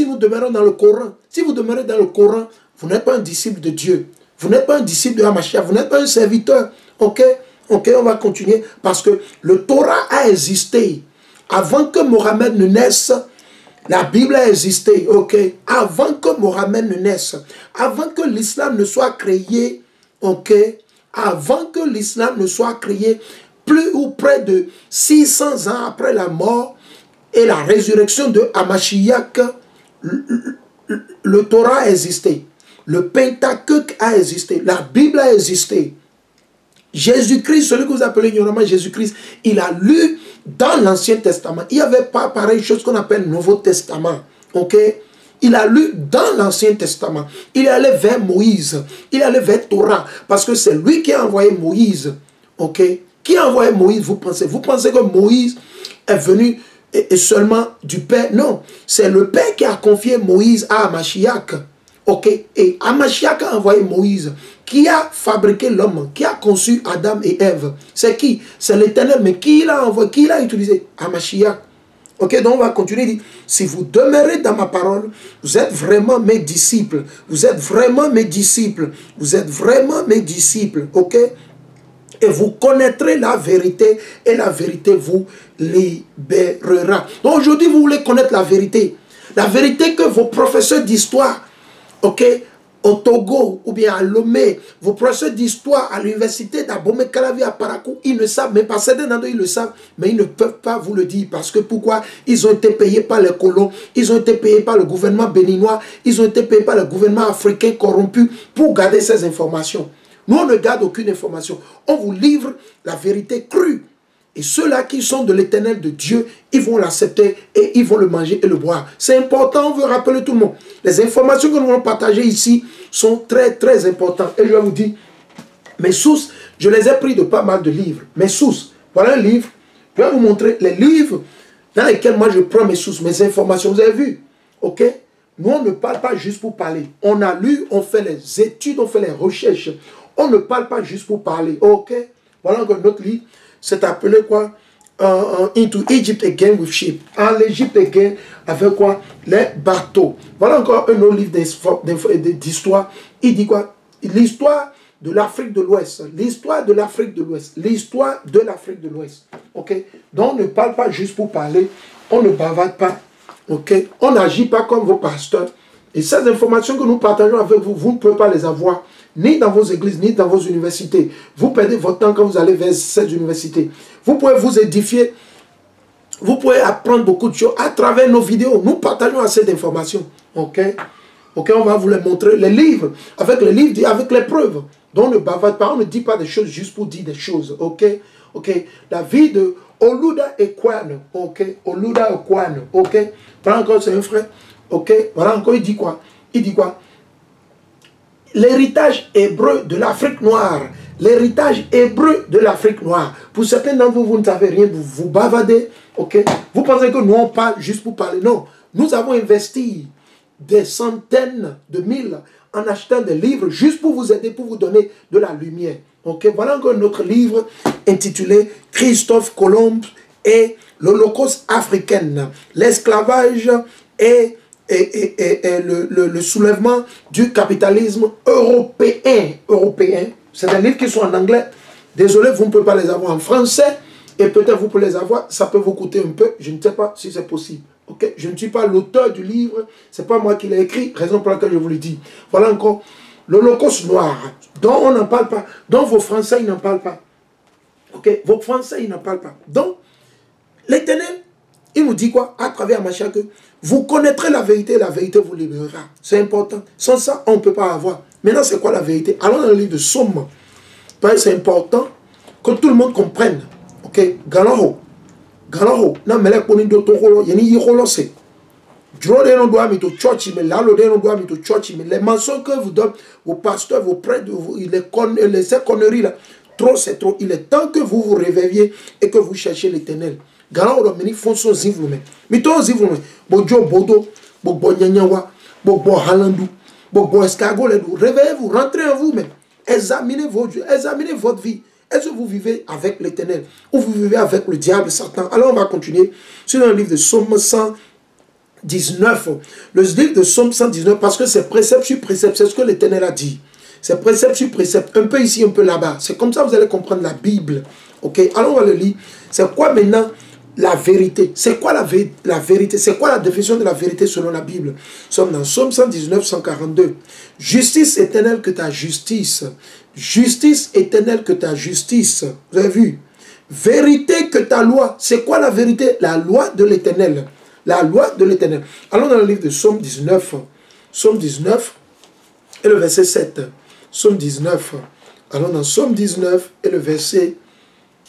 si nous demeurons dans le Coran, si vous demeurez dans le Coran, vous n'êtes pas un disciple de Dieu. Vous n'êtes pas un disciple de Hamashiach. Vous n'êtes pas un serviteur. Ok? Ok, on va continuer. Parce que le Torah a existé. Avant que Mohammed ne naisse, la Bible a existé. Ok? Avant que Mohammed ne naisse. Avant que l'islam ne soit créé. Ok? Avant que l'islam ne soit créé, plus ou près de 600 ans après la mort et la résurrection de Hamashiach, le Torah a existé. Le Pentateuque a existé. La Bible a existé. Jésus-Christ, celui que vous appelez ignoramment Jésus-Christ, il a lu dans l'Ancien Testament. Il n'y avait pas pareille chose qu'on appelle Nouveau Testament. Ok? Il a lu dans l'Ancien Testament. Il est allé vers Moïse. Il est allé vers Torah. Parce que c'est lui qui a envoyé Moïse. Ok? Qui a envoyé Moïse, vous pensez? Vous pensez que Moïse est venu et seulement du Père? Non. C'est le Père qui a confié Moïse à Hamashiach. Ok? Et Hamashiach a envoyé Moïse. Qui a fabriqué l'homme? Qui a conçu Adam et Ève? C'est qui? C'est l'Éternel. Mais qui l'a envoyé? Qui l'a utilisé? Hamashiach. Ok, donc on va continuer. Il dit, si vous demeurez dans ma parole, vous êtes vraiment mes disciples. Vous êtes vraiment mes disciples. Vous êtes vraiment mes disciples. Ok? Et vous connaîtrez la vérité. Et la vérité vous libérera. Donc aujourd'hui, vous voulez connaître la vérité. La vérité que vos professeurs d'histoire, ok, au Togo ou bien à Lomé, vos professeurs d'histoire à l'université d'Abomey Calavi à Parakou, ils ne savent même pas. Certains d'entre eux, ils le savent, mais ils ne peuvent pas vous le dire. Parce que pourquoi? Ils ont été payés par les colons, ils ont été payés par le gouvernement béninois, ils ont été payés par le gouvernement africain corrompu pour garder ces informations. Nous, on ne garde aucune information. On vous livre la vérité crue. Et ceux-là qui sont de l'Éternel de Dieu, ils vont l'accepter et ils vont le manger et le boire. C'est important, on veut rappeler tout le monde. Les informations que nous allons partager ici sont très, très importantes. Et je vais vous dire, mes sources, je les ai pris de pas mal de livres. Mes sources, voilà un livre. Je vais vous montrer les livres dans lesquels moi je prends mes sources, mes informations. Vous avez vu? Ok? Nous, on ne parle pas juste pour parler. On a lu, on fait les études, on fait les recherches. On ne parle pas juste pour parler. Ok? Voilà encore notre livre. C'est appelé quoi? Into Egypt again with ship. En Égypte again avec quoi? Les bateaux. Voilà encore un autre livre d'histoire. Il dit quoi? L'histoire de l'Afrique de l'Ouest. L'histoire de l'Afrique de l'Ouest. L'histoire de l'Afrique de l'Ouest. Ok? Donc on ne parle pas juste pour parler. On ne bavarde pas. Ok? On n'agit pas comme vos pasteurs. Et ces informations que nous partageons avec vous, vous ne pouvez pas les avoir, ni dans vos églises, ni dans vos universités. Vous perdez votre temps quand vous allez vers ces universités. Vous pouvez vous édifier, vous pouvez apprendre beaucoup de choses à travers nos vidéos. Nous partageons assez d'informations. Ok? Ok, on va vous les montrer. Les livres, avec les livres, avec les preuves. Donc on ne bavarde pas, on ne dit pas des choses juste pour dire des choses. Ok? Ok? La vie de Oluda Ekwane. Ok? Oluda Ekwane. Ok? Voilà encore, c'est un frère. Ok, voilà encore, il dit quoi? Il dit quoi? L'héritage hébreu de l'Afrique noire. L'héritage hébreu de l'Afrique noire. Pour certains d'entre vous, vous ne savez rien, vous bavardez. Ok? Vous pensez que nous, on parle juste pour parler. Non. Nous avons investi des centaines de mille en achetant des livres juste pour vous aider, pour vous donner de la lumière. Ok? Voilà encore notre livre intitulé Christophe Colomb et l'Holocauste africaine. L'esclavage et le soulèvement du capitalisme européen. C'est des livres qui sont en anglais. Désolé, vous ne pouvez pas les avoir en français. Et peut-être vous pouvez les avoir. Ça peut vous coûter un peu. Je ne sais pas si c'est possible. Okay? Je ne suis pas l'auteur du livre. Ce n'est pas moi qui l'ai écrit. Raison pour laquelle je vous le dis. Voilà encore l'Holocauste noir. Dont on n'en parle pas. Dont vos Français n'en parlent pas. Okay? Vos Français, ils n'en parlent pas. Donc, l'Éternel, il nous dit quoi? À travers Hamashiach, que vous connaîtrez la vérité vous libérera. C'est important. Sans ça, on ne peut pas avoir. Maintenant, c'est quoi la vérité? Allons dans le livre de Somme. C'est important que tout le monde comprenne. Ok? Galaho. Galaho. Non, mais là, on est d'autres rôles. Il y a ni rôle, c'est. Les mensonges que vous donnez, vos pasteurs, vos prêtres, ces conneries là, trop c'est trop. Il est temps que vous vous réveilliez et que vous cherchiez l'Éternel. Gala on meni fonso zivlume. Mito zivlume. Bojo bodo, bobo nyanyawa, bobo halandu, bobo escargoledu. Réveillez-vous, rentrez en vous-même. Examinez vos dieux, examinez votre vie. Est-ce que vous vivez avec l'Éternel ou vous vivez avec le diable, Satan? Alors on va continuer sur le livre de Somme 100. 119. Le livre de Somme 119, parce que c'est précepte sur précepte, c'est ce que l'Éternel a dit. C'est précepte sur précepte, un peu ici, un peu là-bas. C'est comme ça que vous allez comprendre la Bible. Ok, alors on va le lire. C'est quoi maintenant la vérité? C'est quoi la vérité? C'est quoi la définition de la vérité selon la Bible? Nous sommes dans Somme 119, 142. Justice éternelle que ta justice. Justice éternelle que ta justice. Vous avez vu? Vérité que ta loi. C'est quoi la vérité? La loi de l'Éternel. La loi de l'Éternel. Allons dans le livre de Somme 19. Somme 19 et le verset 7. Somme 19. Allons dans Somme 19 et le verset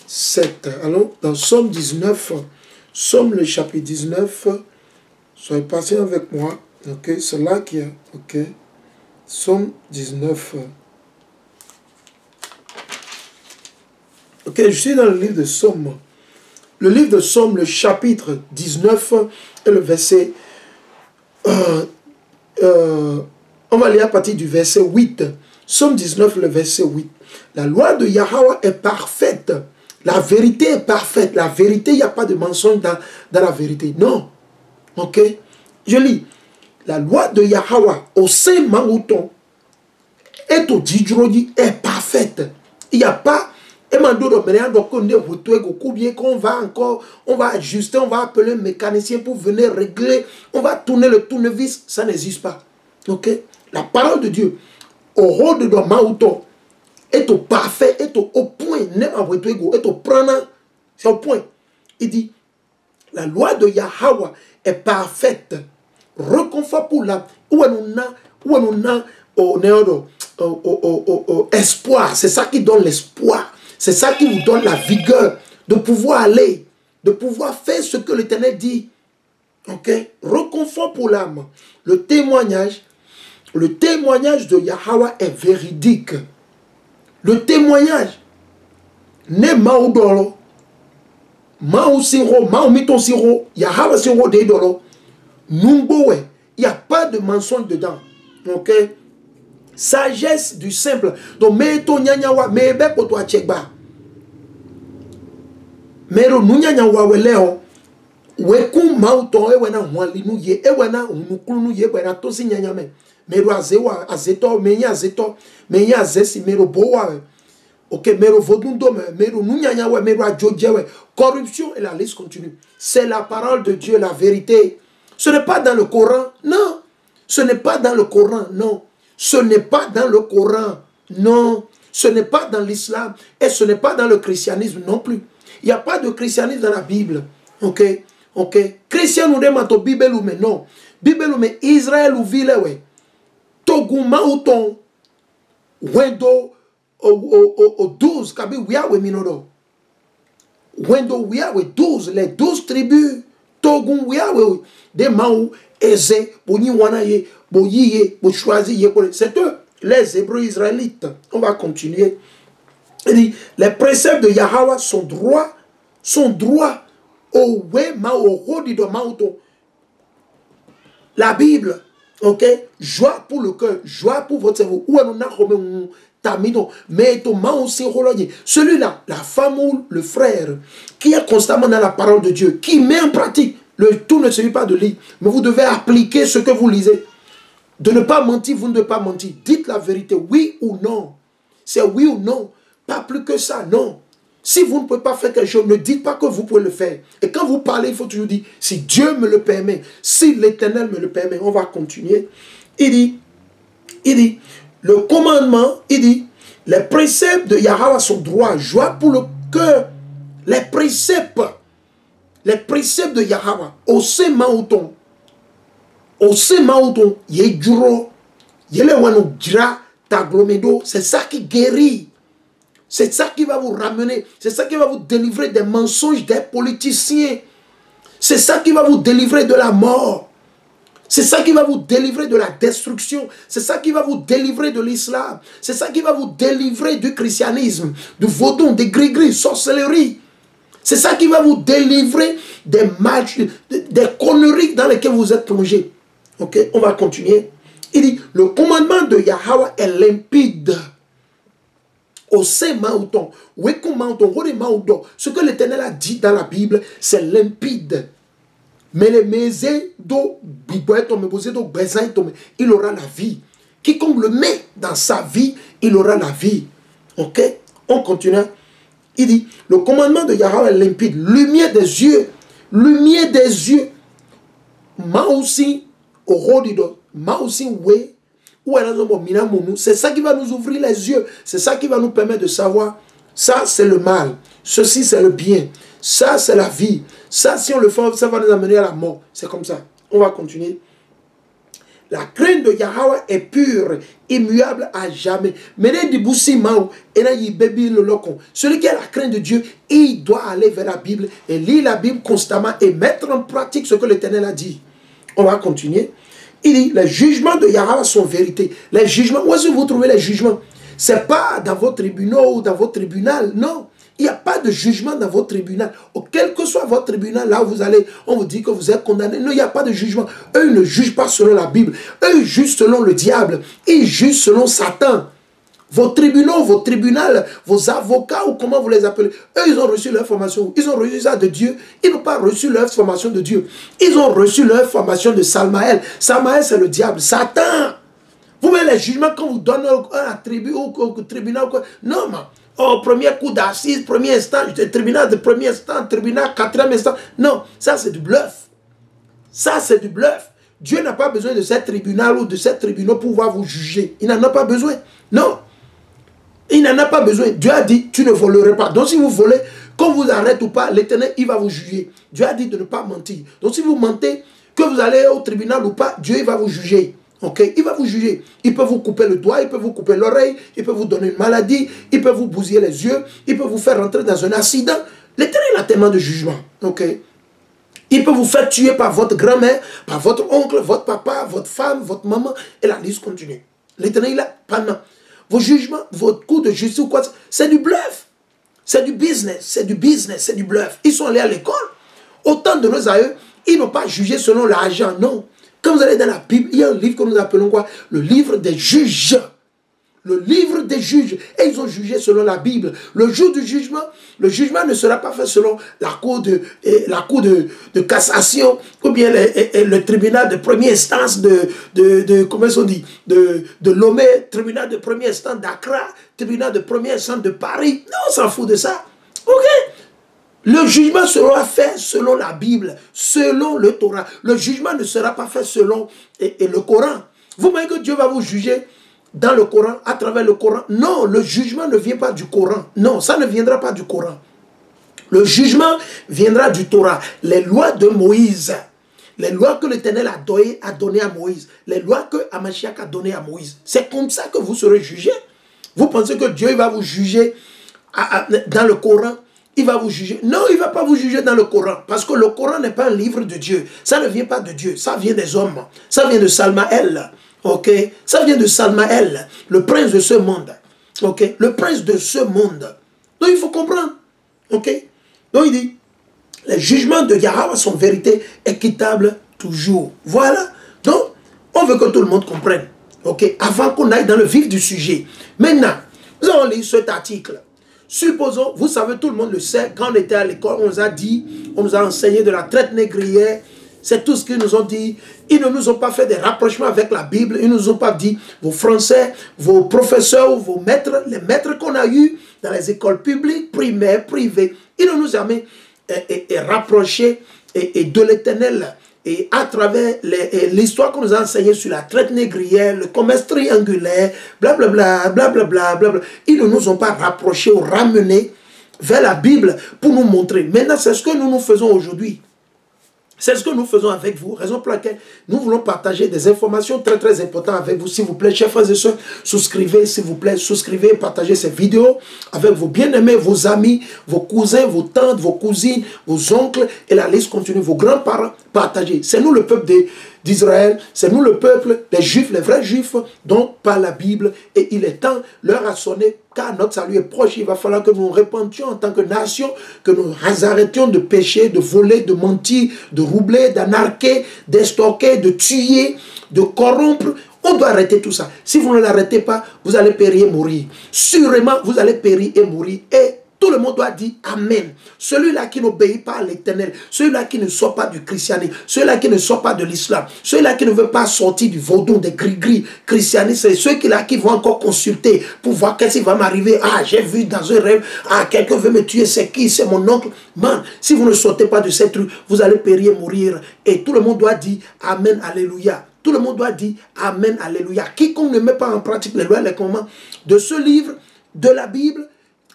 7. Allons dans Somme 19. Somme le chapitre 19. Soyez patient avec moi. Ok, c'est là qu'il y a. Ok. Somme 19. Ok, je suis dans le livre de Somme. Le livre de Somme, le chapitre 19 et le verset... on va lire à partir du verset 8. Somme 19, le verset 8. La loi de Yahweh est parfaite. La vérité est parfaite. La vérité, il n'y a pas de mensonge dans la vérité. Non. Ok. Je lis. La loi de Yahweh au sein Maouton est au Djidjrodi est parfaite. Il n'y a pas... Et qu'on va encore, on va ajuster, on va appeler un mécanicien pour venir régler, on va tourner le tournevis, ça n'existe pas. Ok? La parole de Dieu, au rôle de Maouton, est au parfait, est au point, est au prenant, c'est au point. Il dit, la loi de Yahweh est parfaite, reconfort pour l'âme, où on a espoir, c'est ça qui donne l'espoir. C'est ça qui vous donne la vigueur de pouvoir aller, de pouvoir faire ce que l'Éternel dit. Ok? Reconfort pour l'âme. Le témoignage de Yahweh est véridique. Le témoignage n'est maudolo. Mao siro, mao mito siro, Yahweh siro de dolo. Numbowe. Il n'y a pas de mensonge dedans. Ok? Sagesse du simple. Donc, meto nyanyawa, mebe koto achegba. Mero nunyanyawa weleo. Weku mauton ewena wanlinu ye, ewena unukunu ye, wena tosi nyanyame. Mero azewa, azeto, menya azeto, menya azesi, mero bowa. Ok, mero vodundo, mero nunyanyawa, mero adjodjewe. Corruption et la liste continue. C'est la parole de Dieu, la vérité. Ce n'est pas dans le Coran, non. Ce n'est pas dans le Coran, non. Ce n'est pas dans le Coran, non. Ce n'est pas dans l'islam et ce n'est pas dans le christianisme non plus. Il n'y a pas de christianisme dans la Bible. Ok, ok. Christian nous demande au Bible ou mais non. Bible ou mais Israël ou ville ouais. Togouma ou ton. Wendo au 12 kabi ouya we minodo. Wendo ouya we 12 les 12 tribus. Togoum ouya we des maou eze boni wana ye. C'est eux, les Hébreux israélites. On va continuer. Il dit, les préceptes de Yahweh sont droits au wema au rodi de Maouton. La Bible, ok, joie pour le cœur, joie pour votre cerveau. Celui-là, la femme ou le frère, qui est constamment dans la parole de Dieu, qui met en pratique, le tout ne suffit pas de lire, mais vous devez appliquer ce que vous lisez. De ne pas mentir, vous ne devez pas mentir. Dites la vérité, oui ou non. C'est oui ou non. Pas plus que ça, non. Si vous ne pouvez pas faire quelque chose, ne dites pas que vous pouvez le faire. Et quand vous parlez, il faut toujours dire, si Dieu me le permet, si l'Éternel me le permet, on va continuer. Il dit, le commandement, il dit, les préceptes de Yahweh sont droits, joie pour le cœur. Les préceptes de Yahweh, au sein maouton, yedjuro, yelewano dira, taglomedo, c'est ça qui guérit. C'est ça qui va vous ramener. C'est ça qui va vous délivrer des mensonges des politiciens. C'est ça qui va vous délivrer de la mort. C'est ça qui va vous délivrer de la destruction. C'est ça qui va vous délivrer de l'islam. C'est ça qui va vous délivrer du christianisme, du vaudou, des gris-gris, sorcellerie. C'est ça qui va vous délivrer des matchs, des conneries dans lesquelles vous êtes plongés. Ok, on va continuer. Il dit, le commandement de Yahweh est limpide. Au sein Maouton, ce que l'Éternel a dit dans la Bible, c'est limpide. Mais les maisés d'eau, il aura la vie. Quiconque le met dans sa vie, il aura la vie. Ok? On continue. Il dit, le commandement de Yahweh est limpide. Lumière des yeux. Lumière des yeux. C'est ça qui va nous ouvrir les yeux. C'est ça qui va nous permettre de savoir. Ça, c'est le mal. Ceci, c'est le bien. Ça, c'est la vie. Ça, si on le fait, ça va nous amener à la mort. C'est comme ça. On va continuer. La crainte de Yahweh est pure, immuable à jamais. Celui qui a la crainte de Dieu, il doit aller vers la Bible et lire la Bible constamment et mettre en pratique ce que l'Éternel a dit. On va continuer. Il dit, les jugements de Yahweh sont vérité. Les jugements, où est-ce que vous trouvez les jugements? Ce n'est pas dans votre tribunal ou dans votre tribunal, non. Il n'y a pas de jugement dans votre tribunal. Quel que soit votre tribunal, là où vous allez, on vous dit que vous êtes condamné. Non, il n'y a pas de jugement. Eux, ils ne jugent pas selon la Bible. Eux, ils jugent selon le diable. Ils jugent selon Satan. Vos tribunaux, vos tribunaux, vos avocats, ou comment vous les appelez, eux, ils ont reçu leur formation. Ils ont reçu ça de Dieu. Ils n'ont pas reçu leur formation de Dieu. Ils ont reçu leur formation de Salmaël. Salmaël, c'est le diable. Satan. Vous voyez les jugements quand vous donnez un tribunal. Non, mais au premier coup d'assises, premier instant, tribunal de premier instant, tribunal quatrième instant. Non, ça c'est du bluff. Ça c'est du bluff. Dieu n'a pas besoin de ce tribunal ou de ce tribunal pour pouvoir vous juger. Il n'en a pas besoin. Non. Il n'en a pas besoin. Dieu a dit, tu ne voleras pas. Donc si vous volez, qu'on vous arrête ou pas, l'Éternel, il va vous juger. Dieu a dit de ne pas mentir. Donc si vous mentez, que vous allez au tribunal ou pas, Dieu il va vous juger. Ok, il va vous juger. Il peut vous couper le doigt, il peut vous couper l'oreille, il peut vous donner une maladie, il peut vous bousiller les yeux, il peut vous faire rentrer dans un accident. L'Éternel a tellement de jugements. Ok, il peut vous faire tuer par votre grand-mère, par votre oncle, votre papa, votre femme, votre maman, et la liste continue. L'Éternel, il a pendant vos jugements, votre coup de justice ou quoi, c'est du bluff. C'est du business, c'est du business, c'est du bluff. Ils sont allés à l'école. Autant de nos aïeux, ils n'ont pas jugé selon l'argent, non. Quand vous allez dans la Bible, il y a un livre que nous appelons quoi? Le livre des juges. Le livre des juges. Et ils ont jugé selon la Bible. Le jour du jugement, le jugement ne sera pas fait selon la cour de cassation ou bien le tribunal de première instance comment on dit, de Lomé, tribunal de première instance d'Accra, tribunal de première instance de Paris. Non, on s'en fout de ça. Ok? Le jugement sera fait selon la Bible, selon le Torah. Le jugement ne sera pas fait selon le Coran. Vous voyez que Dieu va vous juger dans le Coran, à travers le Coran. Non, le jugement ne vient pas du Coran. Non, ça ne viendra pas du Coran. Le jugement viendra du Torah. Les lois de Moïse, les lois que l'Éternel a données à Moïse, les lois que Hamashiach a données à Moïse. C'est comme ça que vous serez jugés. Vous pensez que Dieu va vous juger dans le Coran? Il va vous juger. Non, il ne va pas vous juger dans le Coran. Parce que le Coran n'est pas un livre de Dieu. Ça ne vient pas de Dieu. Ça vient des hommes. Ça vient de Salmaël. Ok? Ça vient de Salmaël, le prince de ce monde. Ok? Le prince de ce monde. Donc il faut comprendre. Ok? Donc il dit, les jugements de Yahweh sont vérité équitable toujours. Voilà. Donc, on veut que tout le monde comprenne. Ok? Avant qu'on aille dans le vif du sujet. Maintenant, nous allons lire cet article. Supposons, vous savez, tout le monde le sait, quand on était à l'école, on nous a dit, on nous a enseigné de la traite négrière, c'est tout ce qu'ils nous ont dit. Ils ne nous ont pas fait des rapprochements avec la Bible, ils ne nous ont pas dit, vos français, vos professeurs, vos maîtres, les maîtres qu'on a eus dans les écoles publiques, primaires, privées, ils ne nous ont jamais rapprochés de l'Éternel. Et à travers l'histoire qu'on nous a enseignée sur la traite négrière, le commerce triangulaire, blablabla, blablabla, blablabla, ils ne nous ont pas rapprochés ou ramenés vers la Bible pour nous montrer. Maintenant, c'est ce que nous faisons aujourd'hui. C'est ce que nous faisons avec vous, raison pour laquelle nous voulons partager des informations très très importantes avec vous. S'il vous plaît, chers frères et sœurs, souscrivez, s'il vous plaît, souscrivez, partagez ces vidéos avec vos bien-aimés, vos amis, vos cousins, vos tantes, vos cousines, vos oncles, et la liste continue, vos grands-parents, partagez. C'est nous le peuple d'Israël, c'est nous le peuple des Juifs, les vrais Juifs, donc par la Bible, et il est temps, l'heure a sonné, car notre salut est proche. Il va falloir que nous nous répandions en tant que nation, que nous arrêtions de pécher, de voler, de mentir, de roubler, d'anarquer, d'estorquer, de tuer, de corrompre. On doit arrêter tout ça. Si vous ne l'arrêtez pas, vous allez périr et mourir. Sûrement, vous allez périr et mourir. Et Tout le monde doit dire Amen. Celui-là qui n'obéit pas à l'Éternel, celui-là qui ne sort pas du christianisme, celui-là qui ne sort pas de l'islam, celui-là qui ne veut pas sortir du vaudou, des gris-gris christianistes, c'est ceux-là qui vont encore consulter pour voir qu'est-ce qui va m'arriver. Ah, j'ai vu dans un rêve, ah, quelqu'un veut me tuer, c'est qui? C'est mon oncle. Man, si vous ne sortez pas de cette rue, vous allez périr, mourir. Et tout le monde doit dire Amen, Alléluia. Tout le monde doit dire Amen, Alléluia. Quiconque ne met pas en pratique les lois et les commandements de ce livre, de la Bible,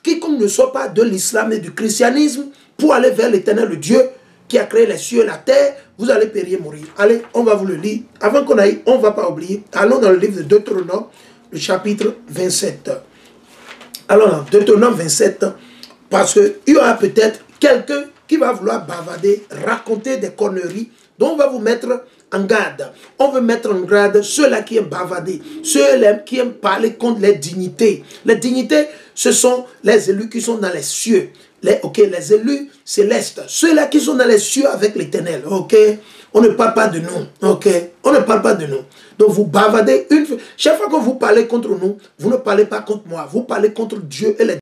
quiconque ne sort pas de l'islam et du christianisme pour aller vers l'Éternel, le Dieu qui a créé les cieux et la terre, vous allez périr, mourir. Allez, on va vous le lire. Avant qu'on aille, on ne va pas oublier. Allons dans le livre de Deutéronome, le chapitre 27. Allons dans Deutéronome 27, parce qu'il y aura peut-être quelqu'un qui va vouloir bavarder, raconter des conneries, donc on va vous mettre en garde. On veut mettre en garde ceux-là qui aiment bavarder, ceux-là qui aiment parler contre les dignités. Les dignités, ce sont les élus qui sont dans les cieux. Les élus célestes, ceux-là qui sont dans les cieux avec l'Éternel. Ok, on ne parle pas de nous. Ok, on ne parle pas de nous. Donc vous bavardez une fois. Chaque fois que vous parlez contre nous, vous ne parlez pas contre moi. Vous parlez contre Dieu et les